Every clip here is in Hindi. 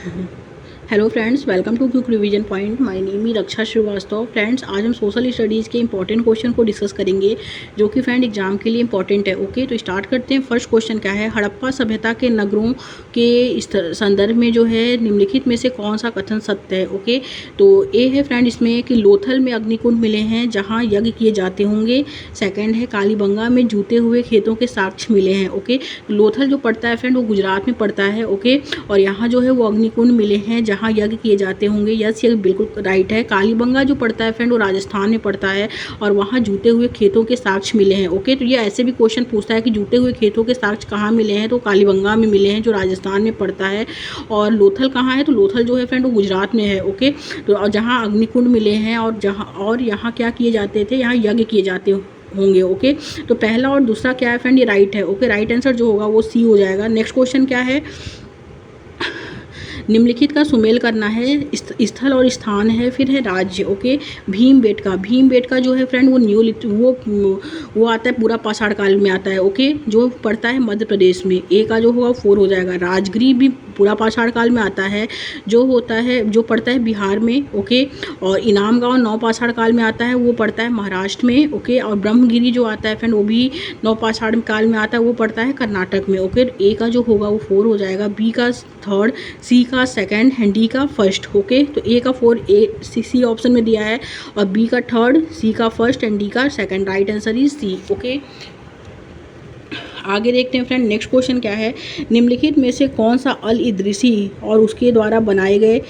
Hello friends, welcome to quick revision point. My name is Raksha Srivastava. Friends, आज हम सोशल स्टडीज़ के इंपॉर्टेंट क्वेश्चन को डिस्कस करेंगे जो कि फ्रेंड एग्जाम के लिए इंपॉर्टेंट है। ओके, तो स्टार्ट करते हैं। फर्स्ट क्वेश्चन क्या है? हड़प्पा सभ्यता के नगरों के संदर्भ में जो है निम्नलिखित में से कौन सा कथन सत्य है? ओके, तो ए है फ्रेंड इसमें कि लोथल में अग्निकुंड मिले हैं जहाँ यज्ञ किए जाते होंगे। सेकेंड है कालीबंगा में जूते हुए खेतों के साक्ष्य मिले हैं। ओके, लोथल जो पड़ता है फ्रेंड वो गुजरात में पड़ता है। ओके, और यहाँ जो है वो अग्निकुंड मिले हैं जहाँ यज्ञ किए जाते होंगे। यस, ये बिल्कुल राइट है। कालीबंगा जो पड़ता है फ्रेंड वो राजस्थान में पड़ता है और वहाँ जूते हुए खेतों के साक्ष्य मिले हैं। ओके, तो ये ऐसे भी क्वेश्चन पूछता है कि जूते हुए खेतों के साक्ष्य कहाँ मिले हैं, तो कालीबंगा में मिले हैं जो राजस्थान में पड़ता है। और लोथल कहाँ है? तो लोथल जो है फ्रेंड वो गुजरात में है। ओके, तो जहाँ अग्निकुंड मिले हैं और यहाँ क्या किए जाते थे? यहाँ यज्ञ किए जाते होंगे। ओके, तो पहला और दूसरा क्या है फ्रेंड? ये राइट है। ओके, राइट आंसर जो होगा वो सी हो जाएगा। नेक्स्ट क्वेश्चन क्या है? निम्नलिखित का सुमेल करना है। स्थल और स्थान है, फिर है राज्य। ओके, भीमबेटका जो है फ्रेंड वो वो आता है पूरा पाषाण काल में आता है। ओके, जो पड़ता है मध्य प्रदेश में। ए का जो होगा 4 हो जाएगा। राजगिरी भी पूरा पाषाण काल में आता है, जो पड़ता है बिहार में। ओके, और इनाम गांव नवपाषाण काल में आता है, वो पड़ता है महाराष्ट्र में। ओके, और ब्रह्मगिरी जो आता है फ्रेंड वो भी नवपाषाण काल में आता है, वो पड़ता है कर्नाटक में। ओके, ए का जो होगा वो 4 हो जाएगा, बी का 3rd, सी का 2nd एंड डी का 1st। ओके, तो ए का 4 सी ऑप्शन में दिया है और बी का 3rd, सी का 1st एंड डी का 2nd। Right answer is C. Okay, आगे देखते हैं फ्रेंड। नेक्स्ट क्वेश्चन क्या है? निम्नलिखित में से कौन सा अल इदरीसी और उसके द्वारा बनाए गए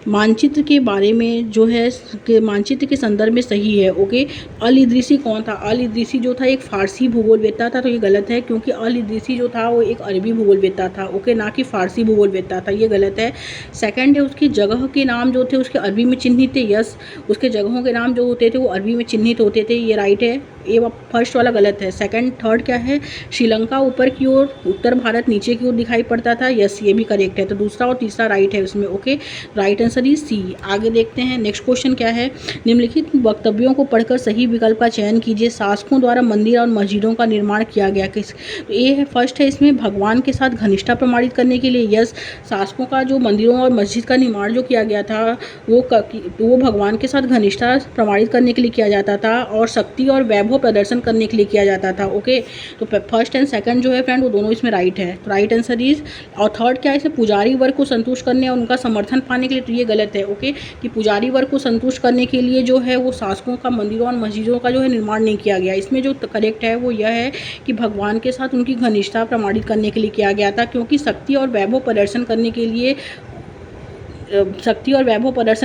मानचित्र के बारे में जो है कि मानचित्र के संदर्भ में सही है? ओके, अल इदरीसी कौन था? अल इदरीसी जो था एक फारसी भूगोलवेत्ता था, तो ये गलत है क्योंकि अल इदरीसी जो था वो एक अरबी भूगोलवेत्ता था। ओके, ना कि फारसी भूगोलवेत्ता था, ये गलत है। सेकंड है उसकी जगह के नाम जो थे उसके अरबी में चिन्हित थे। यस, उसके जगहों के नाम जो होते थे वो अरबी में चिन्हित होते थे, ये राइट है। ये फर्स्ट वाला गलत है। सेकंड, थर्ड क्या है? श्रीलंका ऊपर की ओर, उत्तर भारत नीचे की ओर दिखाई पड़ता था। यस, ये भी करेक्ट है। तो दूसरा और तीसरा राइट है उसमें। Okay, right answer is C. आगे देखते हैं। नेक्स्ट क्वेश्चन क्या है? निम्नलिखित वक्तव्यों को पढ़कर सही विकल्प का चयन कीजिए। शासकों द्वारा मंदिर और मस्जिदों का निर्माण किया गया किस? तो ये है फर्स्ट है इसमें भगवान के साथ घनिष्ठता प्रमाणित करने के लिए। यस, शासकों का जो मंदिरों और मस्जिद का निर्माण जो किया गया था वो भगवान के साथ घनिष्ठता प्रमाणित करने के लिए किया जाता था और शक्ति और वैभव प्रदर्शन करने के लिए किया जाता था। ओके, तो फर्स्ट एंड सेकंड जो है फ्रेंड वो दोनों इसमें राइट है। तो राइट आंसर इज। और थर्ड क्या है? इसमें पुजारी वर्ग को संतुष्ट करने और उनका समर्थन पाने के लिए, तो ये गलत है। ओके, कि पुजारी वर्ग को संतुष्ट करने के लिए जो है वो शासकों का मंदिरों और मस्जिदों का जो है निर्माण नहीं किया गया। इसमें जो करेक्ट है वो यह है कि भगवान के साथ उनकी घनिष्ठता प्रमाणित करने के लिए किया गया था, क्योंकि शक्ति और वैभव प्रदर्शन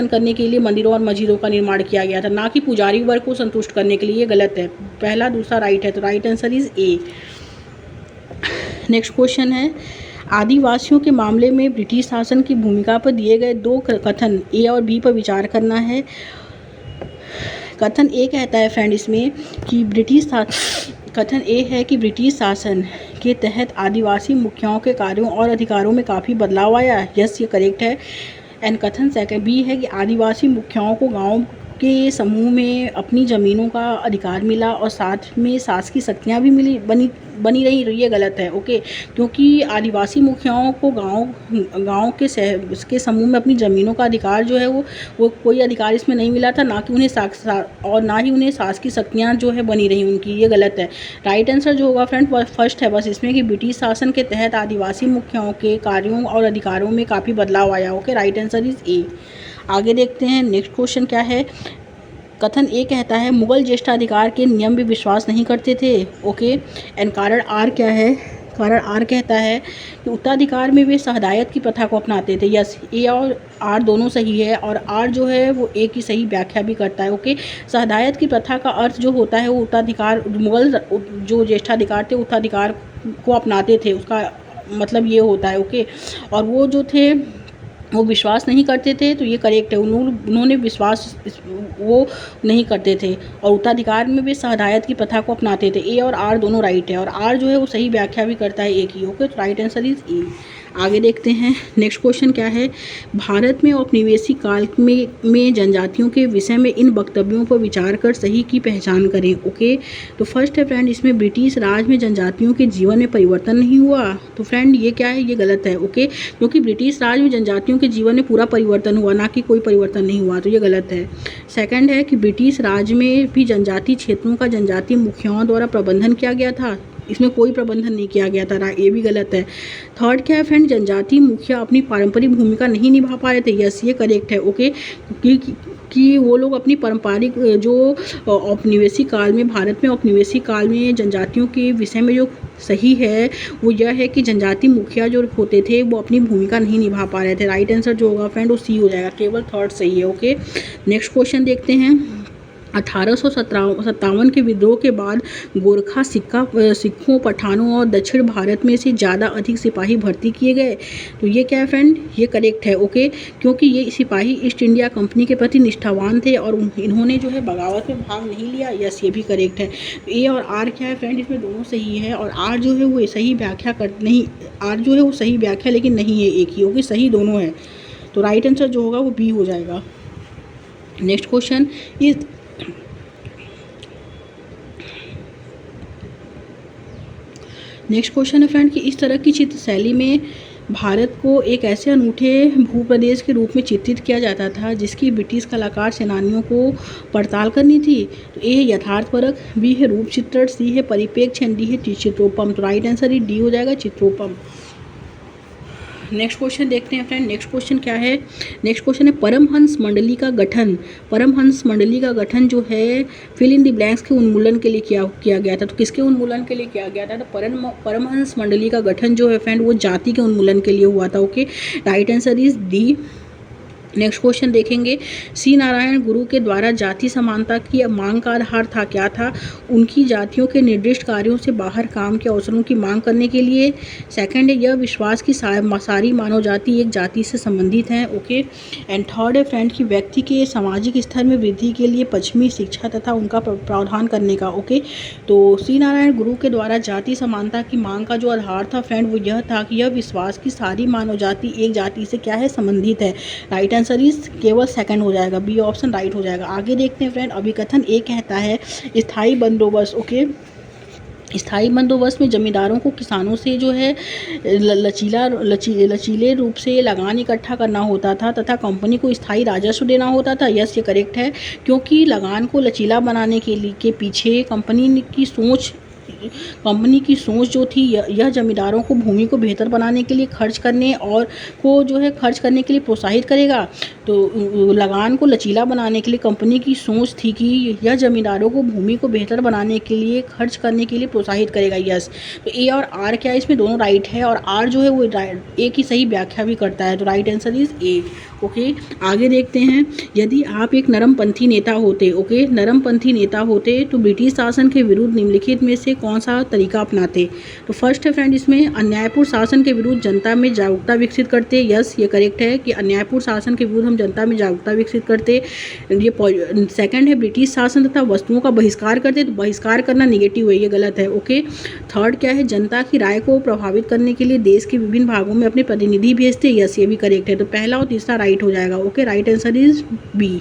करने के लिए मंदिरों और मस्जिदों का निर्माण किया गया था, ना कि पुजारी वर्ग को संतुष्ट करने के लिए। ये गलत है। पहला दूसरा राइट है, तो right answer is a. Next question है, आदिवासियों के मामले में ब्रिटिश शासन की भूमिका पर दिए गए 2 कथन ए और बी पर विचार करना है। कथन ए कहता है फ्रेंड इसमें कि कथन ए है कि ब्रिटिश शासन के तहत आदिवासी मुखियाओं के कार्यों और अधिकारों में काफ़ी बदलाव आया। यस, ये करेक्ट है। एंड कथन सेकंड बी है कि आदिवासी मुखियाओं को गांव के समूह में अपनी ज़मीनों का अधिकार मिला और साथ में शासकीय शक्तियाँ भी बनी रही। ये गलत है। ओके, क्योंकि आदिवासी मुखियाओं को गांव के समूह में अपनी ज़मीनों का अधिकार जो है वो कोई अधिकार इसमें नहीं मिला था, ना ही उन्हें शासकीय शक्तियाँ जो है बनी रही उनकी। ये गलत है। राइट आंसर जो होगा फ्रेंड फर्स्ट है बस इसमें कि ब्रिटिश शासन के तहत आदिवासी मुखियाओं के कार्यों और अधिकारों में काफ़ी बदलाव आया। Okay, right answer is a. आगे देखते हैं। नेक्स्ट क्वेश्चन क्या है? कथन ए कहता है मुगल ज्येष्ठाधिकार के नियम में विश्वास नहीं करते थे। ओके, एंड कारण आर क्या है? कारण आर कहता है कि उत्तराधिकार में वे सहदायत की प्रथा को अपनाते थे। यस, ए और आर दोनों सही है और आर जो है वो ए की सही व्याख्या भी करता है। ओके, सहदायत की प्रथा का अर्थ जो होता है वो उत्तराधिकार, मुगल जो ज्येष्ठाधिकार थे उत्तराधिकार को अपनाते थे, उसका मतलब ये होता है। ओके, और वो जो थे वो विश्वास नहीं करते थे, तो ये करेक्ट है। उन्होंने विश्वास वो नहीं करते थे और उत्तराधिकार में वे सहदायत की प्रथा को अपनाते थे। ए और आर दोनों राइट है और आर जो है वो सही व्याख्या भी करता है ए की। ओके, तो राइट आंसर इज ए। आगे देखते हैं नेक्स्ट क्वेश्चन क्या है। भारत में औपनिवेशिक काल में जनजातियों के विषय में इन वक्तव्यों पर विचार कर सही की पहचान करें। ओके, तो फर्स्ट है फ्रेंड इसमें ब्रिटिश राज में जनजातियों के जीवन में परिवर्तन नहीं हुआ। तो फ्रेंड ये क्या है, ये गलत है। ओके, क्योंकि ब्रिटिश राज में जनजातियों के जीवन में पूरा परिवर्तन हुआ, ना कि कोई परिवर्तन नहीं हुआ, तो ये गलत है। सेकंड है कि ब्रिटिश राज में भी जनजातीय क्षेत्रों का जनजातीय मुखियाओं द्वारा प्रबंधन किया गया था, इसमें कोई प्रबंधन नहीं किया गया था, ये भी गलत है। थर्ड क्या है फ्रेंड, जनजातीय मुखिया अपनी पारंपरिक भूमिका नहीं निभा पा रहे थे, यस ये करेक्ट है। ओके, कि वो लोग अपनी पारंपरिक जो औपनिवेशिक काल में, भारत में औपनिवेशिक काल में जनजातियों के विषय में जो सही है वो यह है कि जनजातीय मुखिया जो होते थे वो अपनी भूमिका नहीं निभा पा रहे थे। राइट आंसर जो होगा फ्रेंड वो सी हो जाएगा, केवल थर्ड सही है। ओके, नेक्स्ट क्वेश्चन देखते हैं। 1857 के विद्रोह के बाद गोरखा सिखों, पठानों और दक्षिण भारत में से ज़्यादा अधिक सिपाही भर्ती किए गए। तो ये क्या है फ्रेंड, ये करेक्ट है। ओके, क्योंकि ये सिपाही ईस्ट इंडिया कंपनी के प्रति निष्ठावान थे और इन्होंने जो है बगावत में भाग नहीं लिया, यस ये भी करेक्ट है। ए और आर क्या है फ्रेंड, इसमें दोनों सही है और आर जो है वो सही व्याख्या नहीं, आर जो है वो सही व्याख्या लेकिन नहीं है एक ही, ओके सही दोनों है। तो राइट आंसर जो होगा वो बी हो जाएगा। नेक्स्ट क्वेश्चन, नेक्स्ट क्वेश्चन है फ्रेंड कि इस तरह की चित्र शैली में भारत को एक ऐसे अनूठे भूप्रदेश के रूप में चित्रित किया जाता था जिसकी ब्रिटिश कलाकार सेनानियों को पड़ताल करनी थी। तो ए है यथार्थपरक, बी है रूप चित्रण, सी है परिप्रेक्ष्य एंड डी है चित्रोपम। तो राइट आंसर ही डी हो जाएगा, चित्रोपम। नेक्स्ट क्वेश्चन देखते हैं फ्रेंड। नेक्स्ट क्वेश्चन क्या है, नेक्स्ट क्वेश्चन है परमहंस मंडली का गठन। परमहंस मंडली का गठन जो है फिल इन द ब्लैंक्स के उन्मूलन के लिए किया गया था। तो किसके उन्मूलन के लिए किया गया था, तो परमहंस मंडली का गठन जो है फ्रेंड वो जाति के उन्मूलन के लिए हुआ था। Okay, right answer is D. Next question देखेंगे, सी नारायण गुरु के द्वारा जाति समानता की मांग का आधार था क्या था, उनकी जातियों के निर्दिष्ट कार्यों से बाहर काम के अवसरों की मांग करने के लिए। सेकंड है यह विश्वास की सारी मानव जाति एक जाति से संबंधित हैं। ओके, एंड थर्ड है फ्रेंड की व्यक्ति के सामाजिक स्तर में वृद्धि के लिए पश्चिमी शिक्षा तथा उनका प्रावधान करने का। ओके, तो सी नारायण गुरु के द्वारा जाति समानता की मांग का जो आधार था फ्रेंड वो यह था कि यह विश्वास की सारी मानव जाति एक जाति से क्या है, संबंधित है। राइट आंसर इज केवल सेकंड हो जाएगा, बी ऑप्शन राइट हो जाएगा। आगे देखते हैं फ्रेंड, अभिकथन ए कहता है स्थायी बंदोबस्त। ओके, स्थायी बंदोबस्त में जमींदारों को किसानों से जो है लचीले रूप से लगान इकट्ठा करना होता था तथा कंपनी को स्थायी राजस्व देना होता था। यस ये करेक्ट है, क्योंकि लगान को लचीला बनाने के पीछे कंपनी की सोच जो थी यह जमींदारों को भूमि को बेहतर बनाने के लिए खर्च करने के लिए प्रोत्साहित करेगा। तो लगान को लचीला बनाने के लिए कंपनी की सोच थी कि यह जमींदारों को भूमि को बेहतर बनाने के लिए खर्च करने के लिए प्रोत्साहित करेगा। यस, तो ए और आर क्या है, इसमें दोनों राइट है और आर जो है वो ए की सही व्याख्या भी करता है। तो right answer is a. Okay, आगे देखते हैं, यदि आप एक नरमपंथी नेता होते, ओके नरमपंथी नेता होते तो ब्रिटिश शासन के विरुद्ध निम्नलिखित में से कौन सा तरीका अपनाते। तो फर्स्ट है फ्रेंड इसमें अन्यायपूर्ण शासन के विरुद्ध जनता में जागरूकता विकसित करते। यस ये करेक्ट है कि अन्यायपूर्ण शासन के विरुद्ध हम जनता में जागरूकता विकसित करते। ये सेकंड है ब्रिटिश शासन तथा वस्तुओं का बहिष्कार करते। तो बहिष्कार करना निगेटिव है, ये गलत है। ओके, थर्ड क्या है, जनता की राय को प्रभावित करने के लिए देश के विभिन्न भागों में अपने प्रतिनिधि भेजते। यस ये भी करेक्ट है, तो पहला और तीसरा राइट हो जाएगा। Okay, right answer is B.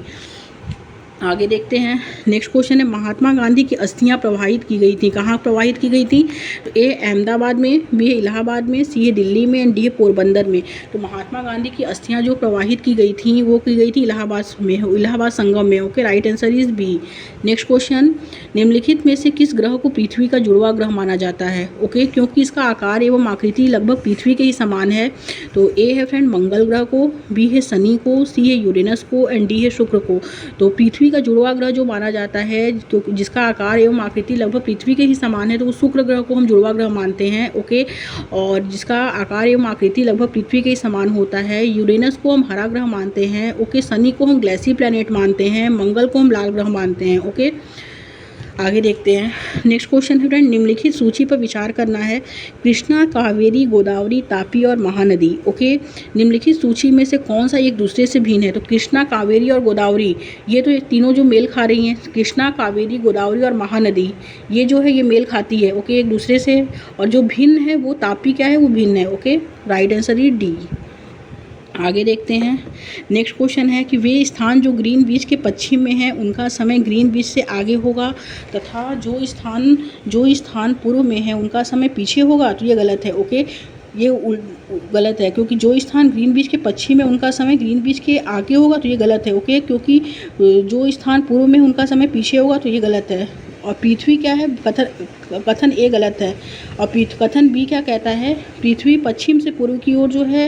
आगे देखते हैं, नेक्स्ट क्वेश्चन है महात्मा गांधी की अस्थियां प्रवाहित की गई थी, कहाँ प्रवाहित की गई थी। तो ए अहमदाबाद में, बी है इलाहाबाद में, सी है दिल्ली में एंड डी है पोरबंदर में। तो महात्मा गांधी की अस्थियां जो प्रवाहित की गई थी वो की गई थी इलाहाबाद में, इलाहाबाद संगम में। Okay, right answer is B. Next question, निम्नलिखित में से किस ग्रह को पृथ्वी का जुड़वा ग्रह माना जाता है। ओके, क्योंकि इसका आकार एवं आकृति लगभग पृथ्वी के ही समान है। तो ए है फ्रेंड मंगल ग्रह को, बी है शनि को, सी है यूरेनस को एंड डी है शुक्र को। तो पृथ्वी का जुड़वा ग्रह जो माना जाता है क्योंकि जिसका आकार एवं आकृति लगभग पृथ्वी के ही समान है तो उस शुक्र ग्रह को हम जुड़वा ग्रह मानते हैं। ओके, और जिसका आकार एवं आकृति लगभग पृथ्वी के ही समान होता है। यूरेनस को हम हरा ग्रह मानते हैं। ओके, शनि को हम ग्लेसी प्लैनेट मानते हैं, मंगल को हम लाल ग्रह मानते हैं। ओके, आगे देखते हैं। नेक्स्ट क्वेश्चन है फ्रेंड, निम्नलिखित सूची पर विचार करना है। कृष्णा, कावेरी, गोदावरी, तापी और महानदी। ओके, निम्नलिखित सूची में से कौन सा एक दूसरे से भिन्न है? तो कृष्णा, कावेरी और गोदावरी, ये तो तीनों जो मेल खा रही हैं, कृष्णा, कावेरी, गोदावरी और महानदी, ये जो है ये मेल खाती है। ओके, एक दूसरे से। और जो भिन्न है वो तापी क्या है, वो भिन्न है। Okay, right answer is D. आगे देखते हैं। नेक्स्ट क्वेश्चन है कि वे स्थान जो ग्रीन बीच के पश्चिम में है उनका समय ग्रीन बीच से आगे होगा, तथा जो स्थान पूर्व में है उनका समय पीछे होगा। तो ये गलत है। ओके, ये गलत है, क्योंकि जो स्थान ग्रीन बीच के पश्चिम में उनका समय ग्रीन बीच के आगे होगा। तो ये गलत है। ओके, क्योंकि जो स्थान पूर्व में उनका समय पीछे होगा। तो ये गलत है। और पृथ्वी क्या है, कथन ए गलत है। और कथन बी क्या कहता है, पृथ्वी पश्चिम से पूर्व की ओर जो है,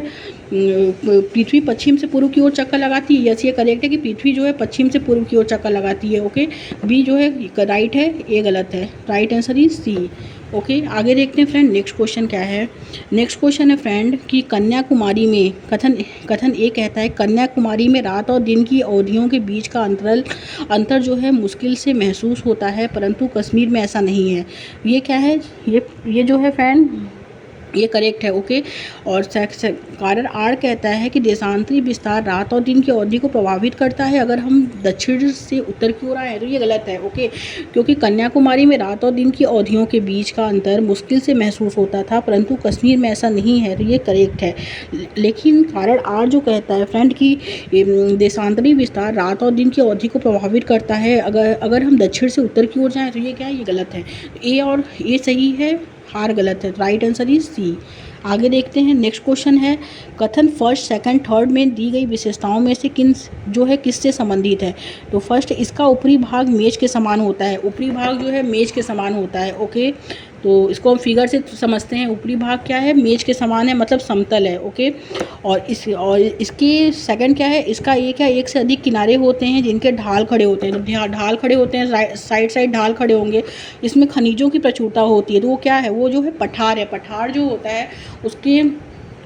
पृथ्वी पश्चिम से पूर्व की ओर चक्कर लगाती है। यस, ये करेक्ट है कि पृथ्वी जो है पश्चिम से पूर्व की ओर चक्कर लगाती है। ओके, बी जो है राइट है, ए गलत है। Right answer is C. Okay, आगे देखते हैं फ्रेंड। नेक्स्ट क्वेश्चन क्या है। नेक्स्ट क्वेश्चन है फ्रेंड कि कन्याकुमारी में, कथन ए कहता है कन्याकुमारी में रात और दिन की अवधियों के बीच का अंतर जो है मुश्किल से महसूस होता है, परंतु कश्मीर में ऐसा नहीं है। ये क्या है, ये जो है फ्रेंड ये करेक्ट है। ओके, और कारण आर कहता है कि देशांतरी विस्तार रात और दिन की अवधि को प्रभावित करता है अगर हम दक्षिण से उत्तर की ओर आए। तो ये गलत है। ओके, क्योंकि कन्याकुमारी में रात और दिन की अवधियों के बीच का अंतर मुश्किल से महसूस होता था, परंतु कश्मीर में ऐसा नहीं है। तो ये करेक्ट है। लेकिन कारण आर जो कहता है फ्रेंड कि देशांतरी विस्तार रात और दिन की अवधि को प्रभावित करता है अगर हम दक्षिण से उत्तर की ओर जाएँ। तो ये क्या है, ये गलत है। ए और ए सही है, आर गलत है। Right answer is C. आगे देखते हैं। नेक्स्ट क्वेश्चन है कथन फर्स्ट, सेकंड, थर्ड में दी गई विशेषताओं में से किससे संबंधित है? तो फर्स्ट, इसका ऊपरी भाग मेज के समान होता है। ऊपरी भाग जो है मेज के समान होता है। ओके, तो इसको हम फिगर से समझते हैं। ऊपरी भाग क्या है, मेज के समान है, मतलब समतल है। ओके, और इसके सेकंड क्या है, इसका एक से अधिक किनारे होते हैं जिनके ढाल खड़े होते हैं। तो ढाल खड़े होते हैं, साइड ढाल खड़े होंगे। इसमें खनिजों की प्रचुरता होती है। तो वो क्या है, वो जो है पठार है। पठार जो होता है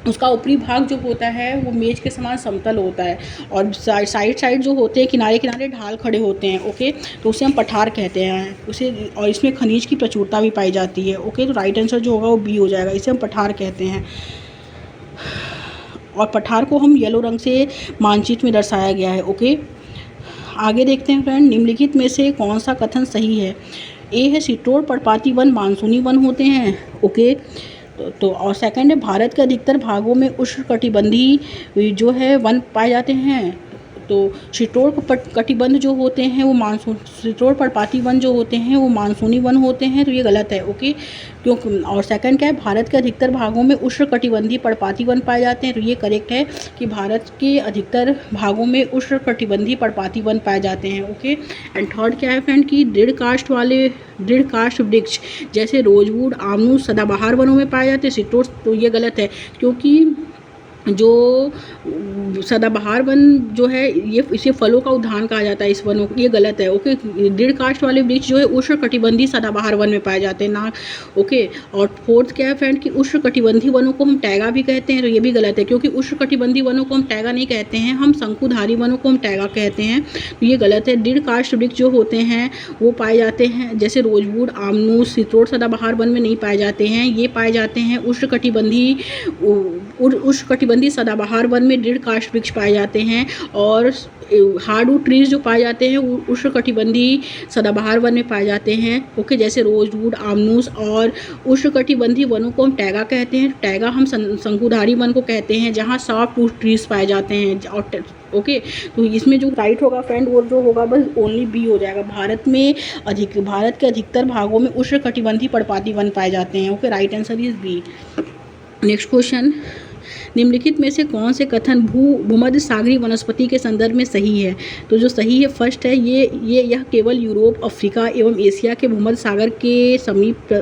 उसका ऊपरी भाग जो होता है वो मेज के समान समतल होता है, और साइड जो होते हैं, किनारे ढाल खड़े होते हैं। ओके, तो उसे हम पठार कहते हैं उसे, और इसमें खनिज की प्रचुरता भी पाई जाती है। ओके, तो राइट आंसर जो होगा वो बी हो जाएगा। इसे हम पठार कहते हैं, और पठार को हम येलो रंग से मानचित्र में दर्शाया गया है। ओके, आगे देखते हैं फ्रेंड, निम्नलिखित में से कौन सा कथन सही है? ए है सिट्रोल पर्णपाती वन मानसूनी वन होते हैं। ओके, तो और सेकंड है भारत के अधिकतर भागों में उष्णकटिबंधीय जो है वन पाए जाते हैं। तो शीतोष्ण कटिबंध जो होते हैं वो शीतोष्ण पर्णपाती वन जो होते हैं वो मानसूनी वन होते हैं। तो ये गलत है। ओके, क्यों? और सेकंड क्या है, भारत के अधिकतर भागों में उष्णकटिबंधीय पर्णपाती वन पाए जाते हैं। तो ये करेक्ट है कि भारत के अधिकतर भागों में उष्णकटिबंधीय पर्णपाती वन पाए जाते हैं। ओके, एंड थर्ड क्या है फ्रेंड कि दृढ़ काष्ठ वृक्ष जैसे रोजवुड, आमनूस सदाबहार वनों में पाए जाते हैं शीतोष्ण। तो ये गलत है, क्योंकि जो सदाबहार वन जो है ये इसे फलों का उद्यान कहा जाता है इस वनों को। ये गलत है। ओके, दृढ़ काष्ठ वाले वृक्ष जो है उष्णकटिबंधीय सदाबहार वन में पाए जाते हैं ना। ओके, और फोर्थ क्या है फ्रेंड कि उष्णकटिबंधीय वनों को हम टैगा भी कहते हैं। तो ये भी गलत है, क्योंकि उष्णकटिबंधीय वनों को हम टैगा नहीं कहते हैं, हम शंकुधारी वनों को हम टैगा कहते हैं। तो ये गलत है। दृढ़ काष्ठ वृक्ष जो होते हैं वो पाए जाते हैं जैसे रोजवुड, आमनूस, शीतोष्ण सदाबहार वन में नहीं पाए जाते हैं। ये पाए जाते हैं उष्णकटिबंधीय सदाबहार वन में दृढ़ काष्ठ वृक्ष पाए जाते हैं, और हार्डवुड ट्रीज जो पाए जाते हैं उष्णकटिबंधीय सदाबहार वन में पाए जाते हैं। ओके, जैसे रोजवुड, आमनूस, और उष्णकटिबंधीय वनों को हम टैगा कहते हैं। टैगा हम शंकुधारी वन को कहते हैं जहाँ सॉफ्टवुड ट्रीज पाए जाते हैं। और ओके, तो इसमें जो राइट होगा फ्रेंड वो जो होगा बस ओनली बी हो जाएगा। भारत के अधिकतर भागों में उष्णकटिबंधीय पर्णपाती वन पाए जाते हैं। Okay, right answer is B. Next question, निम्नलिखित में से कौन से कथन भूमध्य सागरीय वनस्पति के संदर्भ में सही है? तो जो सही है फर्स्ट है यह केवल यूरोप, अफ्रीका एवं एशिया के भूमध्य सागर के समीप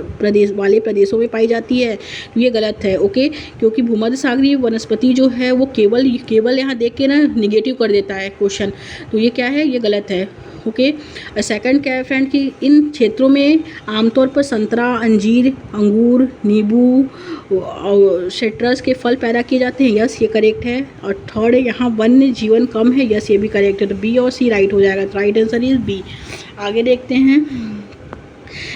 वाले प्रदेशों में पाई जाती है। तो ये गलत है। ओके, क्योंकि भूमध्य सागरीय वनस्पति जो है वो केवल यहाँ देख के ना निगेटिव कर देता है क्वेश्चन। तो ये क्या है, ये गलत है। ओके, सेकंड क्या है फ्रेंड कि इन क्षेत्रों में आमतौर पर संतरा, अंजीर, अंगूर, नींबू, सिट्रस के फल पैदा किए जाते हैं। यस, ये करेक्ट है। और थर्ड है यहाँ वन्य जीवन कम है। यस, ये भी करेक्ट है। तो बी और सी राइट हो जाएगा। तो राइट आंसर इज बी। आगे देखते हैं।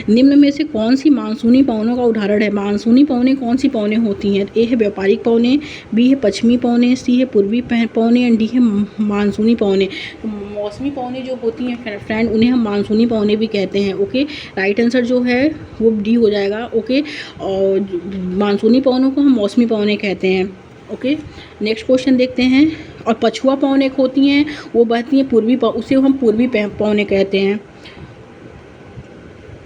निम्न में से कौन सी मानसूनी पवनों का उदाहरण है? मानसूनी पवनें कौन सी पवनें होती हैं? ए है व्यापारिक पवनें, बी है पश्चिमी पवनें, सी है पूर्वी पवनें एंड डी है मानसूनी पवनें। तो मौसमी पवनें जो होती हैं फ्रेंड, उन्हें हम मानसूनी पवनें भी कहते हैं। ओके, राइट आंसर जो है वो डी हो जाएगा। ओके, और मानसूनी पवनों को हम मौसमी पवनें कहते हैं। ओके, नेक्स्ट क्वेश्चन देखते हैं। और पछुआ पवन एक होती हैं, वो बहती हैं पूर्वी, उसे हम पूर्वी पवनें कहते हैं।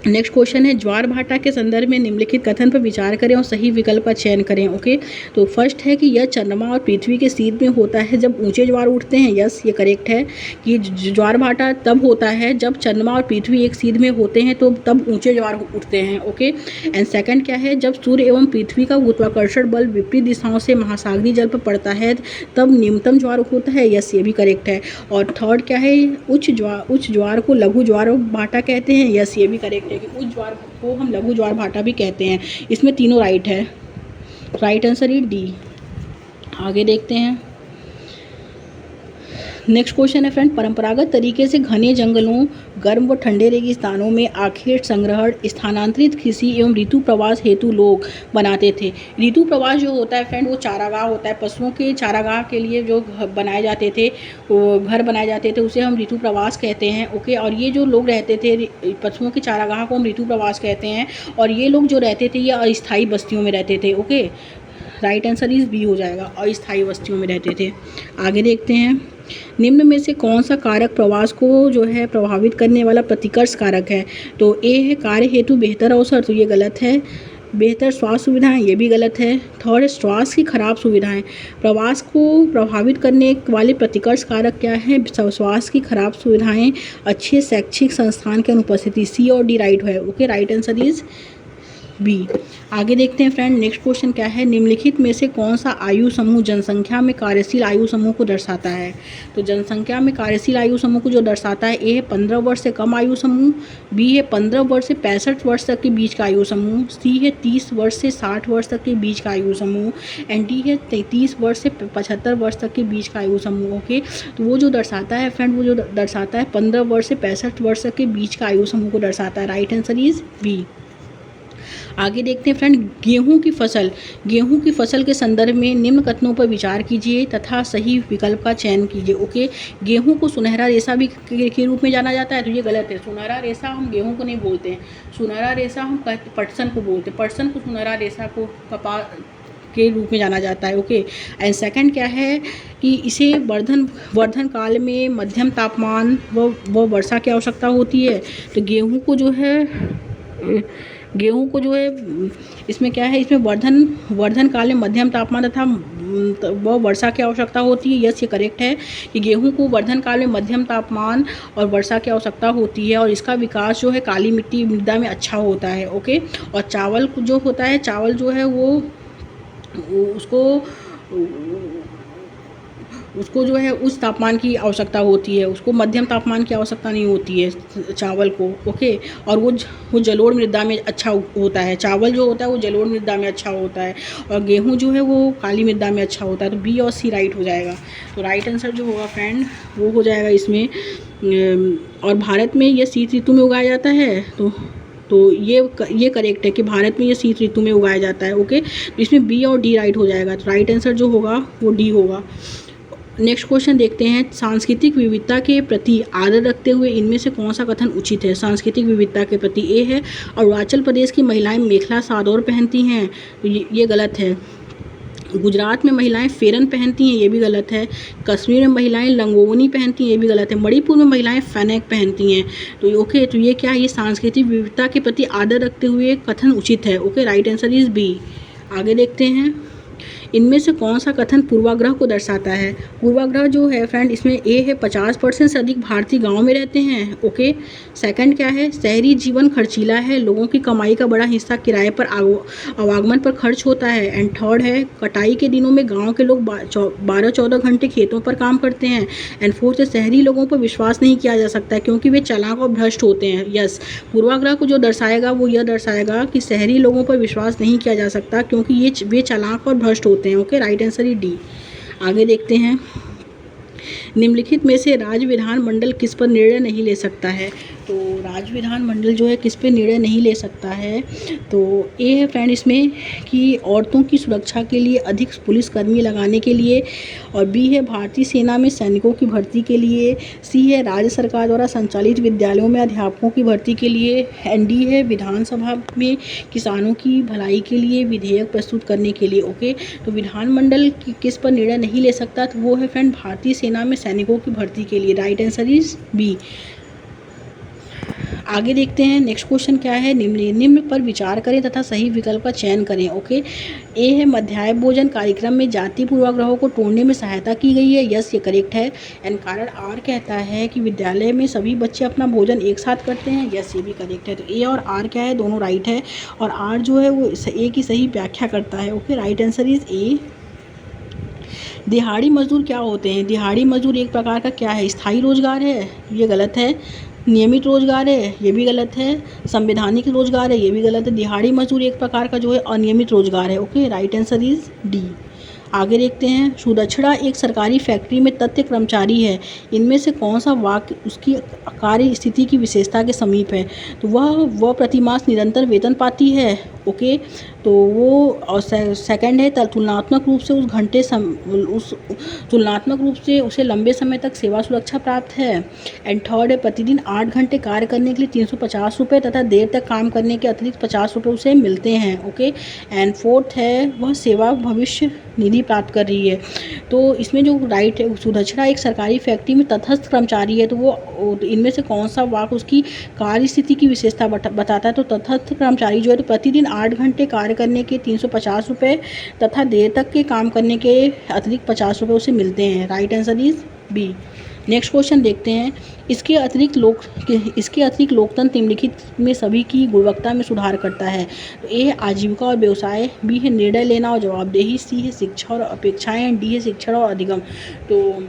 नेक्स्ट क्वेश्चन है, ज्वार भाटा के संदर्भ में निम्नलिखित कथन पर विचार करें और सही विकल्प का चयन करें। ओके, तो फर्स्ट है कि यह चंद्रमा और पृथ्वी के सीध में होता है जब ऊंचे ज्वार उठते हैं। यस, ये करेक्ट है कि ज्वार भाटा तब होता है जब चंद्रमा और पृथ्वी एक सीध में होते हैं, तो तब ऊंचे ज्वार उठते हैं। ओके, एंड सेकंड क्या है, जब सूर्य एवं पृथ्वी का गुरुत्वाकर्षण बल विपरीत दिशाओं से महासागरीय जल पर पड़ता है तब न्यूनतम ज्वार होता है। यस, ये भी करेक्ट है। और थर्ड क्या है, उच्च ज्वार को लघु ज्वार भाटा कहते हैं। यस, ये भी करेक्ट है कि उच्च ज्वार को हम लघु ज्वार भाटा भी कहते हैं। इसमें तीनों राइट है। Right answer is D. आगे देखते हैं। नेक्स्ट क्वेश्चन है फ्रेंड, परंपरागत तरीके से घने जंगलों, गर्म व ठंडे रेगिस्तानों में आखेट संग्रहण स्थानांतरित कृषि एवं ऋतु प्रवास हेतु लोग बनाते थे। ऋतु प्रवास जो होता है फ्रेंड, वो चारागाह होता है। पशुओं के चारागाह के लिए जो बनाए जाते थे, वो घर बनाए जाते थे, उसे हम ऋतु प्रवास कहते हैं। ओके, और ये जो लोग रहते थे पशुओं के चारागाह को हम ऋतु प्रवास कहते हैं। और ये लोग जो रहते थे ये अस्थायी बस्तियों में रहते थे। Okay, right answer is B हो जाएगा, अस्थायी बस्तियों में रहते थे। आगे देखते हैं। निम्न में से कौन सा कारक प्रवास को जो है प्रभावित करने वाला प्रतिकर्ष कारक है? तो ए है कार्य हेतु बेहतर अवसर, तो ये गलत है। बेहतर स्वास्थ्य सुविधाएं, ये भी गलत है। थर्ड, स्वास्थ्य की खराब सुविधाएं। प्रवास को प्रभावित करने वाले प्रतिकर्ष कारक क्या है? स्वास्थ्य की खराब सुविधाएं, अच्छे शैक्षिक संस्थान की अनुपस्थिति। सी और डी राइट है। Okay, right answer is B. आगे देखते हैं फ्रेंड। नेक्स्ट क्वेश्चन क्या है, निम्नलिखित में से कौन सा आयु समूह जनसंख्या में कार्यशील आयु समूह को दर्शाता है? तो जनसंख्या में कार्यशील आयु समूह को जो दर्शाता है, ए है 15 वर्ष से कम आयु समूह, बी है 15 वर्ष से 65 वर्ष तक के बीच का आयु समूह, सी है 30 वर्ष से 60 वर्ष तक के बीच का आयु समूह, एंड डी है 33 वर्ष से 75 वर्ष तक के बीच का आयु समूह। ओके, तो वो जो दर्शाता है फ्रेंड, वो जो दर्शाता है 15 वर्ष से 65 वर्ष तक के बीच का आयु समूह को दर्शाता है। Right answer is B. आगे देखते हैं फ्रेंड, गेहूं की फसल के संदर्भ में निम्न कथनों पर विचार कीजिए तथा सही विकल्प का चयन कीजिए। ओके, गेहूं को सुनहरा रेशा भी के रूप में जाना जाता है, तो ये गलत है। सुनहरा रेशा हम गेहूं को नहीं बोलते हैं, सुनहरा रेशा हम पटसन को बोलते हैं। पटसन को सुनहरा रेशा को कपास के रूप में जाना जाता है। ओके, एंड सेकंड क्या है कि इसे वर्धन काल में मध्यम तापमान व वर्षा की आवश्यकता होती है। तो गेहूं को जो है इसमें क्या है, इसमें वर्धन काल में मध्यम तापमान तथा वह वर्षा की आवश्यकता होती है। यस, ये करेक्ट है कि गेहूं को वर्धन काल में मध्यम तापमान और वर्षा की आवश्यकता होती है और इसका विकास जो है काली मिट्टी मृदा में अच्छा होता है। ओके, और चावल जो होता है, चावल जो है वो उसको जो है उस तापमान की आवश्यकता होती है, उसको मध्यम तापमान की आवश्यकता नहीं होती है चावल को। ओके, और वो जलोढ़ मृदा में अच्छा होता है। चावल जो होता है वो जलोढ़ मृदा में अच्छा होता है और गेहूं जो है वो काली मृदा में अच्छा होता है। तो बी और सी राइट हो जाएगा। तो राइट आंसर जो होगा फ्रेंड वो हो जाएगा इसमें। और भारत में ये शीत ऋतु में उगाया जाता है, तो ये करेक्ट है कि भारत में ये शीत ऋतु में उगाया जाता है। ओके, तो इसमें बी और डी राइट हो जाएगा। तो राइट आंसर जो होगा वो डी होगा। नेक्स्ट क्वेश्चन देखते हैं। सांस्कृतिक विविधता के प्रति आदर रखते हुए इनमें से कौन सा कथन उचित है? सांस्कृतिक विविधता के प्रति, ए है अरुणाचल प्रदेश की महिलाएं मेखला सादोर पहनती हैं, तो ये गलत है। गुजरात में महिलाएं फेरन पहनती हैं, ये भी गलत है। कश्मीर में महिलाएं लंगोवनी पहनती हैं, ये भी गलत है। मणिपुर में महिलाएं फैनेक पहनती हैं। तो ओके, तो ये क्या है, ये सांस्कृतिक विविधता के प्रति आदर रखते हुए कथन उचित है। Okay, right answer is B. आगे देखते हैं। इनमें से कौन सा कथन पूर्वाग्रह को दर्शाता है? पूर्वाग्रह जो है फ्रेंड, इसमें ए है 50% से अधिक भारतीय गांव में रहते हैं। ओके, सेकंड क्या है, शहरी जीवन खर्चीला है, लोगों की कमाई का बड़ा हिस्सा किराए पर आवागमन पर खर्च होता है। एंड थर्ड है, कटाई के दिनों में गाँव के लोग 12-14 घंटे खेतों पर काम करते हैं। एंड फोर्थ है, शहरी लोगों पर विश्वास नहीं किया जा सकता क्योंकि वे चालाक और भ्रष्ट होते हैं। यस, पूर्वाग्रह को जो दर्शाएगा वो यह दर्शाएगा कि शहरी लोगों पर विश्वास नहीं किया जा सकता क्योंकि वे चालाक और भ्रष्ट होते हैं। ओके, राइट आंसर ही डी। आगे देखते हैं। निम्नलिखित में से राज्य विधानमंडल किस पर निर्णय नहीं ले सकता है? तो राज्य विधानमंडल जो है किस पे निर्णय नहीं ले सकता है, तो ए है फ्रेंड इसमें कि औरतों की सुरक्षा के लिए अधिक पुलिसकर्मी लगाने के लिए, और बी है भारतीय सेना में सैनिकों की भर्ती के लिए, सी है राज्य सरकार द्वारा संचालित विद्यालयों में अध्यापकों की भर्ती के लिए, एंड डी है विधानसभा में किसानों की भलाई के लिए विधेयक प्रस्तुत करने के लिए। ओके, तो विधानमंडल किस पर निर्णय नहीं ले सकता, तो वो है फ्रेंड भारतीय सेना में सैनिकों की भर्ती के लिए। Right answer is B. आगे देखते हैं नेक्स्ट क्वेश्चन क्या है। निम्न पर विचार करें तथा सही विकल्प का चयन करें। ओके, ए है मध्याह्न भोजन कार्यक्रम में जाति पूर्वाग्रहों को तोड़ने में सहायता की गई है। यस, ये करेक्ट है। एंड कारण आर कहता है कि विद्यालय में सभी बच्चे अपना भोजन एक साथ करते हैं। यस, ये भी करेक्ट है। तो ए और आर क्या है, दोनों राइट है, और आर जो है वो ए की सही व्याख्या करता है। Okay, right answer is a. दिहाड़ी मजदूर क्या होते हैं? दिहाड़ी मजदूर एक प्रकार का क्या है? स्थायी रोजगार है, ये गलत है। नियमित रोजगार है, ये भी गलत है। संवैधानिक रोजगार है, ये भी गलत है। दिहाड़ी मजदूर एक प्रकार का जो है अनियमित रोजगार है। Okay, right answer is D. आगे देखते हैं। सुदक्षिणा एक सरकारी फैक्ट्री में तथ्य कर्मचारी है। इनमें से कौन सा वाक्य उसकी कार्य स्थिति की विशेषता के समीप है? तो वह प्रतिमास निरंतर वेतन पाती है। ओके, तो वो, और सेकंड है तुलनात्मक रूप से तुलनात्मक रूप से उसे लंबे समय तक सेवा सुरक्षा प्राप्त है। एंड थर्ड है प्रतिदिन 8 घंटे कार्य करने के लिए 350 रुपये तथा देर तक काम करने के अतिरिक्त 50 रुपये उसे मिलते हैं। ओके, एंड फोर्थ है वह सेवा भविष्य निधि प्राप्त कर रही है। तो इसमें जो राइट है, सुदक्षिणा एक सरकारी फैक्ट्री में तटस्थ कर्मचारी है, तो वो इनमें से कौन सा वाक्य उसकी कार्य स्थिति की विशेषता बताता है? तो तटस्थ कर्मचारी जो है तो प्रतिदिन 8 घंटे कार्य करने के 350 रुपये तथा देर तक के काम करने के अतिरिक्त 50 रुपये उसे मिलते हैं। Right answer is B. Next question देखते हैं। इसके अतिरिक्त लोकतंत्र निम्नलिखित में सभी की गुणवत्ता में सुधार करता है। तो ए है आजीविका और व्यवसाय, बी है निर्णय लेना और जवाबदेही, सी है शिक्षा और अपेक्षाएं, डी है शिक्षण और अधिगम। तो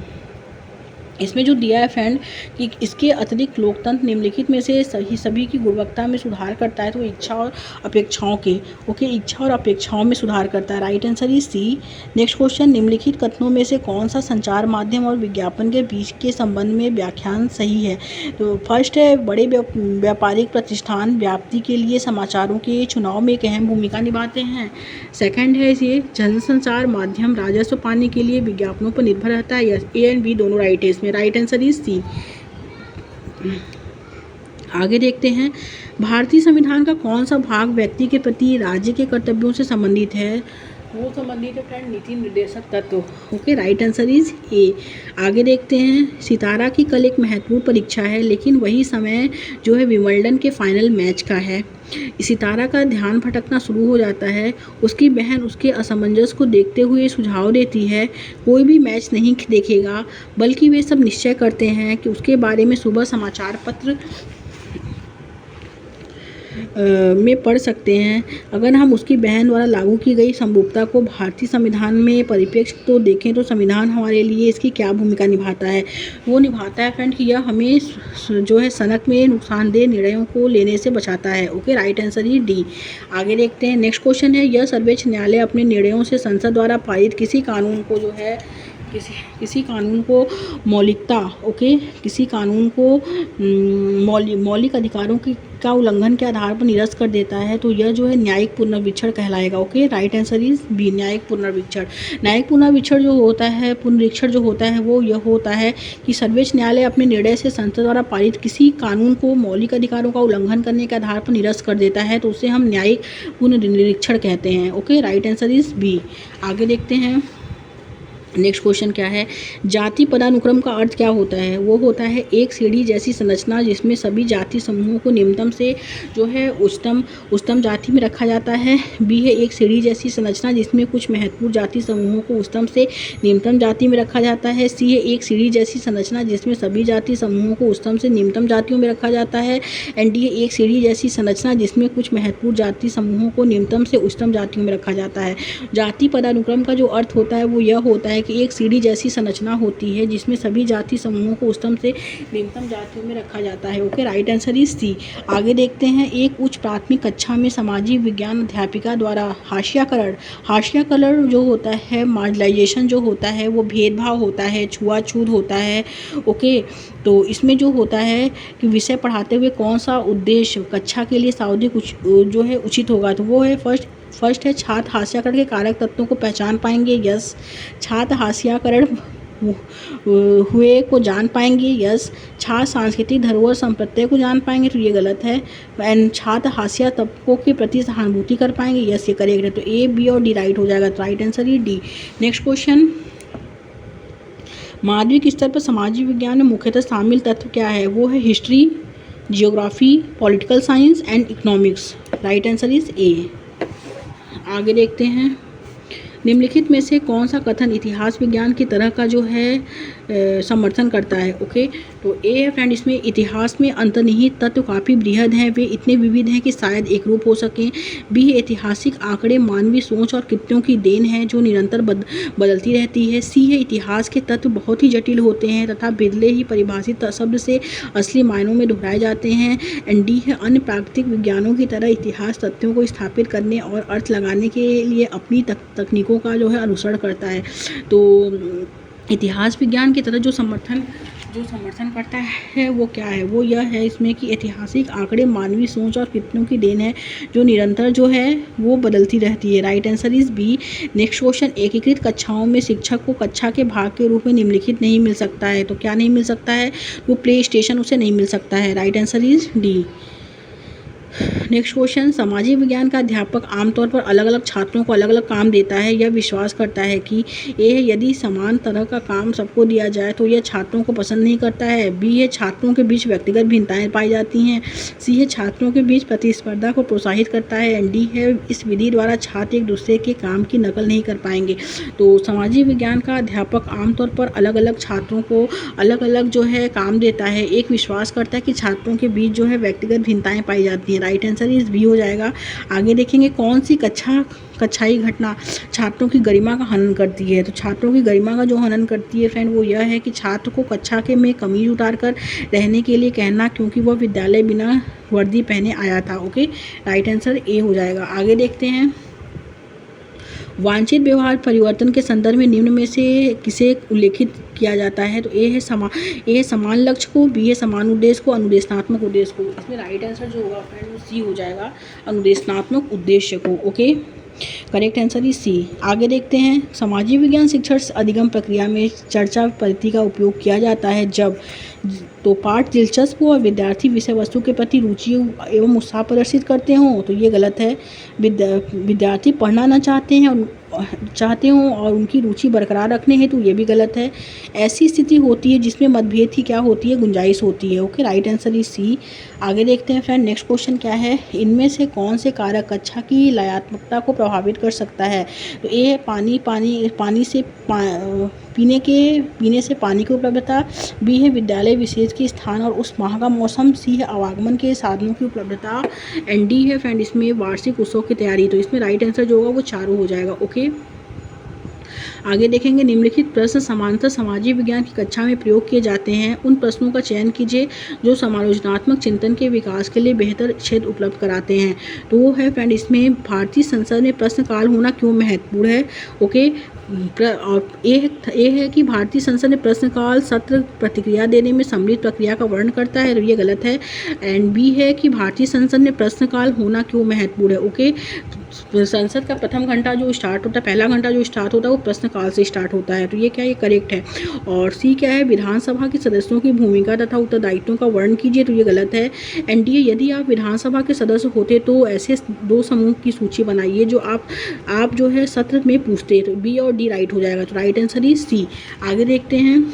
इसमें जो दिया है फ्रेंड कि इसके अतिरिक्त लोकतंत्र निम्नलिखित में से सभी की गुणवत्ता में सुधार करता है, तो इच्छा और अपेक्षाओं के। ओके, इच्छा और अपेक्षाओं में सुधार करता है। Right answer is C. Next question, निम्नलिखित कथनों में से कौन सा संचार माध्यम और विज्ञापन के बीच के संबंध में व्याख्यान सही है? तो फर्स्ट है बड़े व्यापारिक प्रतिष्ठान व्याप्ति के लिए समाचारों के चुनाव में एक अहम भूमिका निभाते हैं। सेकंड है ये जनसंचार माध्यम राजस्व पाने के लिए विज्ञापनों पर निर्भर रहता है। ए एंड बी दोनों राइट है इसमें। Right answer is C. आगे देखते हैं। भारतीय संविधान का कौन सा भाग व्यक्ति के प्रति राज्य के कर्तव्यों से संबंधित है? वो संबंधित है फ्रेंड नीति निर्देशक तत्व। Okay, right answer is a. आगे देखते हैं। सितारा की कल एक महत्वपूर्ण परीक्षा है, लेकिन वही समय जो है विंबलडन के फाइनल मैच का है। सितारा का ध्यान भटकना शुरू हो जाता है। उसकी बहन उसके असमंजस को देखते हुए सुझाव देती है कोई भी मैच नहीं देखेगा, बल्कि वे सब निश्चय करते हैं कि उसके बारे में सुबह समाचार पत्र में पढ़ सकते हैं। अगर हम उसकी बहन द्वारा लागू की गई समरूपता को भारतीय संविधान में परिप्रेक्ष्य तो देखें, तो संविधान हमारे लिए इसकी क्या भूमिका निभाता है? वो निभाता है फ्रेंड कि यह हमें जो है सनक में नुकसानदेह निर्णयों को लेने से बचाता है। ओके, राइट आंसर ही डी। आगे देखते हैं। नेक्स्ट क्वेश्चन है। यह सर्वोच्च न्यायालय अपने निर्णयों से संसद द्वारा पारित किसी कानून को जो है किसी कानून को मौलिकता, ओके, किसी कानून को मौलिक अधिकारों का उल्लंघन के आधार पर निरस्त कर देता है, तो यह जो है न्यायिक पुनर्वीक्षण कहलाएगा। Okay, right answer is B, न्यायिक पुनर्वीक्षण। न्यायिक पुनर्वीक्षण जो होता है, पुनरीक्षण जो होता है, वो यह होता है कि सर्वोच्च न्यायालय अपने निर्णय से संसद द्वारा पारित किसी कानून को मौलिक अधिकारों का उल्लंघन करने के आधार पर निरस्त कर देता है, तो उसे हम न्यायिक पुनरीक्षण कहते हैं। Okay, right answer is B. आगे देखते हैं। नेक्स्ट क्वेश्चन क्या है। जाति पदानुक्रम का अर्थ क्या होता है? वो होता है एक सीढ़ी जैसी संरचना जिसमें सभी जाति समूहों को निम्नतम से जो है उच्चतम जाति में रखा जाता है। बी है एक सीढ़ी जैसी संरचना जिसमें कुछ महत्वपूर्ण जाति समूहों को उच्चतम से निम्नतम जाति में रखा जाता है। सी है एक सीढ़ी जैसी संरचना जिसमें सभी जाति समूहों को उच्चतम से निम्नतम जातियों में रखा जाता है। एंड डी है एक सीढ़ी जैसी संरचना जिसमें कुछ महत्वपूर्ण जाति समूहों को निम्नतम से उच्चतम जातियों में रखा जाता है। जाति पदानुक्रम का जो अर्थ होता है वो यह होता है कि एक सीढ़ी जैसी संरचना होती है जिसमें सभी जाति समूहों को उच्चतम से निम्नतम जातियों में रखा जाता है। Okay, right answer is C. आगे देखते हैं, एक उच्च प्राथमिक कक्षा में सामाजिक विज्ञान अध्यापिका द्वारा हाशियाकरण जो होता है, मार्जिनलाइजेशन जो होता है, वो भेदभाव होता है, छुआछूत होता है। ओके, तो इसमें जो होता है कि विषय पढ़ाते हुए कौन सा उद्देश्य कक्षा के लिए सावधिक जो है उचित होगा, तो वो है फर्स्ट है छात्र हास्याकरण के कारक तत्वों को पहचान पाएंगे। यस। छात्र हास्याकरण हुए को जान पाएंगे। यस। छात्र सांस्कृतिक धरोहर संप्रत्यय को जान पाएंगे, तो ये गलत है। एंड छात्र हास्य तत्वों के प्रति सहानुभूति कर पाएंगे। यस, ये करेक्ट है। तो ए, बी और डी राइट हो जाएगा। तो राइट आंसर ये डी। नेक्स्ट क्वेश्चन, माध्यमिक स्तर पर सामाजिक विज्ञान में मुख्यतः शामिल तत्व क्या है? वो है history, geography, political science and economics. Right answer is a. आगे देखते हैं, निम्नलिखित में से कौन सा कथन इतिहास विज्ञान की तरह का जो है समर्थन करता है? ओके, तो ए है फ्रेंड, इसमें इतिहास में अंतर्निहित तत्व काफ़ी बृहद हैं, वे इतने विविध हैं कि शायद एक रूप हो सकें। बी है, ऐतिहासिक आंकड़े मानवीय सोच और कृत्यों की देन है जो निरंतर बदलती रहती है। सी है, इतिहास के तत्व बहुत ही जटिल होते हैं तथा बिरले ही परिभाषित शब्द से असली मायनों में दोहराए जाते हैं। एंड डी है, अन्य प्राकृतिक विज्ञानों की तरह इतिहास तथ्यों को स्थापित करने और अर्थ लगाने के लिए अपनी तकनीकों का जो है अनुसरण करता है। तो इतिहास विज्ञान की तरह जो समर्थन करता है वो क्या है? वो यह है इसमें कि ऐतिहासिक आंकड़े मानवीय सोच और कृत्यों की देन है जो निरंतर जो है वो बदलती रहती है। Right answer is B. Next question, एकीकृत कक्षाओं में शिक्षक को कक्षा के भाग के रूप में निम्नलिखित नहीं मिल सकता है, तो क्या नहीं मिल सकता है? वो प्ले स्टेशन उसे नहीं मिल सकता है। Right answer is D. Next question, सामाजिक विज्ञान का अध्यापक आमतौर पर अलग अलग छात्रों को अलग अलग काम देता है। यह विश्वास करता है कि ए है, यदि समान तरह का काम सबको दिया जाए तो यह छात्रों को पसंद नहीं करता है। बी है, छात्रों के बीच व्यक्तिगत भिन्नताएं पाई जाती हैं। सी है, छात्रों के बीच प्रतिस्पर्धा को प्रोत्साहित करता है। एंड डी है, इस विधि द्वारा छात्र एक दूसरे के काम की नकल नहीं कर पाएंगे। तो सामाजिक विज्ञान का अध्यापक आमतौर पर अलग अलग छात्रों को अलग अलग जो है काम देता है। एक विश्वास करता है कि छात्रों के बीच जो है व्यक्तिगत भिन्नताएं पाई जाती हैं। राइट आंसर इज बी हो जाएगा। आगे देखेंगे, कौन सी कक्षाई घटना छात्रों की गरिमा का हनन करती है? तो छात्रों की गरिमा का जो हनन करती है फ्रेंड वो यह है कि छात्र को कक्षा के में कमीज उतार कर रहने के लिए कहना, क्योंकि वह विद्यालय बिना वर्दी पहने आया था। ओके, राइट आंसर ए हो जाएगा। आगे देखते हैं, वांछित व्यवहार परिवर्तन के संदर्भ में निम्न में से किसे उल्लेखित किया जाता है? तो ए है समान लक्ष्य को, बी है समान उद्देश्य को, अनुदेशनात्मक उद्देश्य को। इसमें राइट आंसर जो होगा फ्रेंड वो सी हो जाएगा, अनुदेशनात्मक उद्देश्य को। Okay, correct answer is C. आगे देखते हैं, सामाजिक विज्ञान शिक्षण अधिगम प्रक्रिया में चर्चा पद्धति का उपयोग किया जाता है जब तो पाठ दिलचस्प हो और विद्यार्थी विषय वस्तु के प्रति रुचि एवं उत्साह प्रदर्शित करते हों, तो ये गलत है। विद्यार्थी पढ़ना न चाहते हों और उनकी रुचि बरकरार रखने हेतु ये भी गलत है। ऐसी स्थिति होती है जिसमें मतभेद की क्या होती है? गुंजाइश होती है। Okay, right answer is C. आगे देखते हैं फ्रेंड, नेक्स्ट क्वेश्चन क्या है, इनमें से कौन से कारक कक्षा की लयात्मकता को प्रभावित कर सकता है? तो ए है पानी से पीने से पानी की उपलब्धता। बी है विद्यालय विशेष के स्थान और उस माह का मौसम। सी है आवागमन के साधनों की उपलब्धता। एंड डी है फ्रेंड इसमें वार्षिक उत्सव की तैयारी। तो इसमें राइट आंसर जो होगा वो चारों हो जाएगा। ओके, आगे देखेंगे, निम्नलिखित प्रश्न समानांतर सामाजिक विज्ञान की कक्षा में प्रयोग किए जाते हैं। उन प्रश्नों का चयन कीजिए जो समालोचनात्मक चिंतन के विकास के लिए बेहतर क्षेत्र उपलब्ध कराते हैं। तो वो है फ्रेंड इसमें भारतीय संसद में प्रश्नकाल होना क्यों महत्वपूर्ण है? ओके, ए है कि भारतीय संसद में प्रश्नकाल सत्र प्रतिक्रिया देने में सम्मिलित प्रक्रिया का वर्णन करता है, तो ये गलत है। एंड बी है कि भारतीय संसद में प्रश्नकाल होना क्यों महत्वपूर्ण है। ओके, संसद का प्रथम घंटा जो स्टार्ट होता है, पहला घंटा जो स्टार्ट होता है वो प्रश्नकाल से स्टार्ट होता है, तो ये क्या, ये करेक्ट है। और सी क्या है, विधानसभा के सदस्यों की भूमिका तथा उत्तरदायित्वों का वर्णन कीजिए, तो ये गलत है। एंड डी, यदि आप विधानसभा के सदस्य होते तो ऐसे दो समूह की सूची बनाइए जो आप जो है सत्र में पूछते, तो बी और डी राइट हो जाएगा। तो राइट आंसर इज सी। आगे देखते हैं,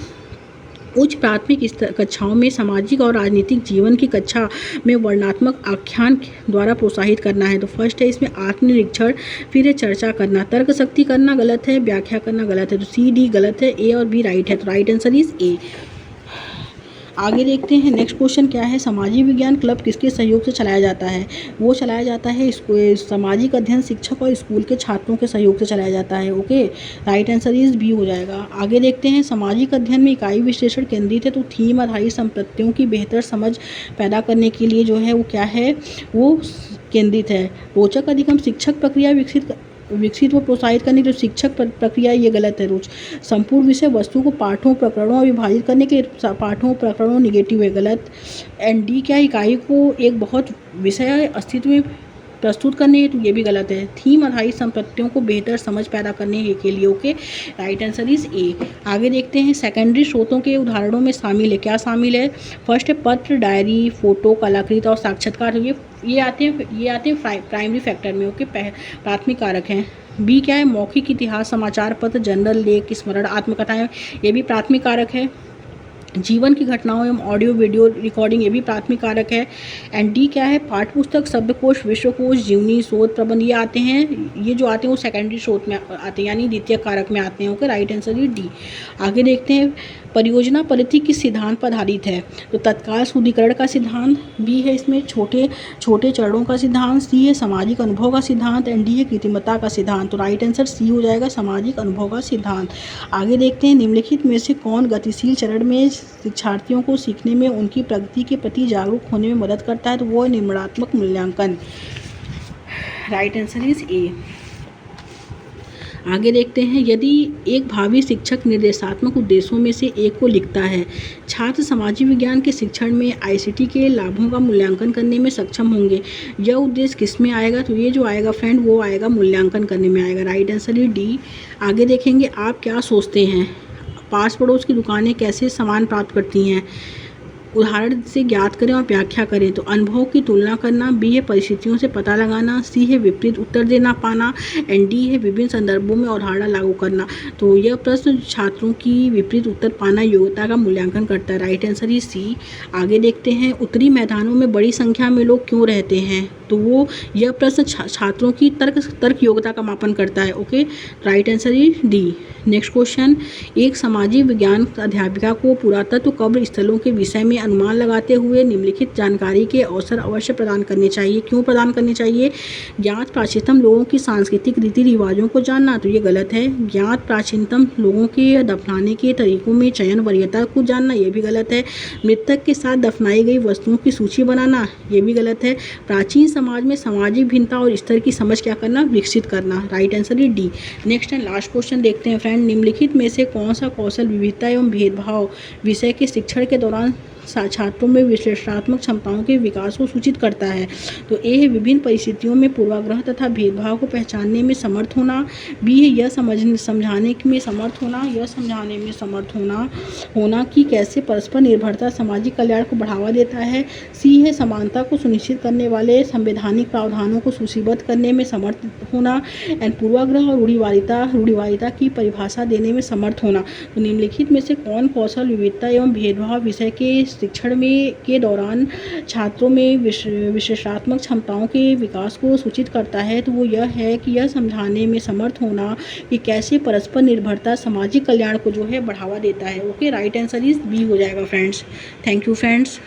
उच्च प्राथमिक कक्षाओं में सामाजिक और राजनीतिक जीवन की कक्षा में वर्णनात्मक आख्यान द्वारा प्रोत्साहित करना है। तो फर्स्ट है इसमें आत्मनिरीक्षण, फिर है चर्चा करना, तर्क शक्ति करना गलत है, व्याख्या करना गलत है। तो सी डी गलत है, ए और बी राइट है। तो राइट आंसर इज ए। आगे देखते हैं नेक्स्ट क्वेश्चन क्या है, सामाजिक विज्ञान क्लब किसके सहयोग से चलाया जाता है। वो चलाया जाता है सामाजिक अध्ययन शिक्षक और स्कूल के छात्रों के सहयोग से चलाया जाता है। Okay, right answer is B हो जाएगा। आगे देखते हैं सामाजिक अध्ययन में इकाई विश्लेषण केंद्रित है, तो थीम आधारित संपत्तियों की बेहतर समझ पैदा करने के लिए जो है वो क्या है, वो केंद्रित है। रोचक अधिगम शिक्षक प्रक्रिया विकसित व प्रोत्साहित करने के लिए शिक्षक प्रक्रिया, ये गलत है। रोज संपूर्ण विषय वस्तु को पाठों प्रकरणों में विभाजित करने के लिए पाठों प्रकरणों निगेटिव है, गलत। एंड डी क्या, इकाई को एक बहुत विषय अस्तित्व में प्रस्तुत करने हेतु, ये भी गलत है। थीम आधारित संपत्तियों को बेहतर समझ पैदा करने के लिए। Okay, right answer is a. आगे देखते हैं सेकेंडरी स्रोतों के उदाहरणों में शामिल है, क्या शामिल है। फर्स्ट है पत्र, डायरी, फोटो, कलाकृति और साक्षात्कार। ये आते हैं प्राइमरी फैक्टर में। ओके, प्राथमिक कारक हैं। बी क्या है, मौखिक इतिहास, समाचार पत्र, जनरल, लेख, स्मरण, आत्मकथाएं, ये भी प्राथमिक कारक है। जीवन की घटनाओं एवं ऑडियो वीडियो रिकॉर्डिंग, ये भी प्राथमिक कारक है। एंड डी क्या है, पाठ्यपुस्तक, शब्दकोश, विश्वकोश, जीवनी, शोध प्रबंध, ये आते हैं, ये जो आते हैं वो सेकेंडरी स्रोत में आते हैं, यानी द्वितीय कारक में आते हैं। Okay, right answer is D. आगे देखते हैं परियोजना पद्धति किस सिद्धांत पर आधारित है, तो तत्काल शुद्धिकरण का सिद्धांत, बी है इसमें छोटे छोटे चरणों का सिद्धांत, सी है सामाजिक अनुभव का सिद्धांत, एंड डी है कृत्रिमता का सिद्धांत। तो राइट आंसर सी हो जाएगा, सामाजिक अनुभव का सिद्धांत। आगे देखते हैं निम्नलिखित में से कौन गतिशील चरण में शिक्षार्थियों को सीखने में उनकी प्रगति के प्रति जागरूक होने में मदद करता है, तो वो है निर्माणात्मक मूल्यांकन। Right answer is a. आगे देखते हैं यदि एक भावी शिक्षक निर्देशात्मक उद्देश्यों में से एक को लिखता है, छात्र सामाजिक विज्ञान के शिक्षण में आईसीटी के लाभों का मूल्यांकन करने में सक्षम होंगे। यह उद्देश्य किस में आएगा, तो ये जो आएगा फ्रेंड वो आएगा मूल्यांकन करने में आएगा। Right answer is D. आगे देखेंगे आप क्या सोचते हैं, पास पड़ोस की दुकानें कैसे सामान प्राप्त करती हैं, उदाहरण से ज्ञात करें और व्याख्या करें। तो अनुभव की तुलना करना, बी है परिस्थितियों से पता लगाना, सी है विपरीत उत्तर देना पाना, एंड डी है विभिन्न संदर्भों में अवधारणा लागू करना। तो यह प्रश्न छात्रों की विपरीत उत्तर पाना योग्यता का मूल्यांकन करता है। राइट आंसर ही सी। आगे देखते हैं उत्तरी मैदानों में बड़ी संख्या में लोग क्यों रहते हैं, तो वो यह प्रश्न छात्रों की तर्क योग्यता का मापन करता है। Okay, right answer is D. Next question, एक सामाजिक विज्ञान अध्यापिका को पुरातत्व कब्र स्थलों के विषय में अनुमान लगाते हुए निम्नलिखित जानकारी के अवसर अवश्य प्रदान करने चाहिए। क्यों प्रदान करने चाहिए, ज्ञात प्राचीनतम लोगों की सांस्कृतिक रीति रिवाजों को जानना, तो ये गलत है। ज्ञात प्राचीनतम लोगों के दफनाने के तरीकों में चयन वरीयता को जानना, ये भी गलत है। मृतक के साथ दफनाई गई वस्तुओं की सूची बनाना, ये भी गलत है। प्राचीन समाज में सामाजिक भिन्नता और स्तर की समझ क्या करना, विकसित करना। Right answer is D. Next and last question देखते हैं फ्रेंड, निम्नलिखित में से कौन सा कौशल विविधता एवं भेदभाव विषय के शिक्षण के दौरान छात्रों में विश्लेषणात्मक क्षमताओं के विकास को सूचित करता है। तो ए है विभिन्न परिस्थितियों में पूर्वाग्रह तथा भेदभाव को पहचानने में समर्थ होना, बी है यह समझाने में समर्थ होना कि कैसे परस्पर निर्भरता सामाजिक कल्याण को बढ़ावा देता है, सी है समानता को सुनिश्चित करने वाले संवैधानिक प्रावधानों को सूचीबद्ध करने में समर्थ होना, एंड पूर्वाग्रह और रूढ़िवादिता की परिभाषा देने में समर्थ होना। तो निम्नलिखित में से कौन कौशल विविधता एवं भेदभाव विषय के शिक्षण में के दौरान छात्रों में विश्लेषणात्मक क्षमताओं के विकास को सूचित करता है, तो वो यह है कि यह समझाने में समर्थ होना कि कैसे परस्पर निर्भरता सामाजिक कल्याण को जो है बढ़ावा देता है। Okay, right answer is B हो जाएगा फ्रेंड्स। Thank you friends.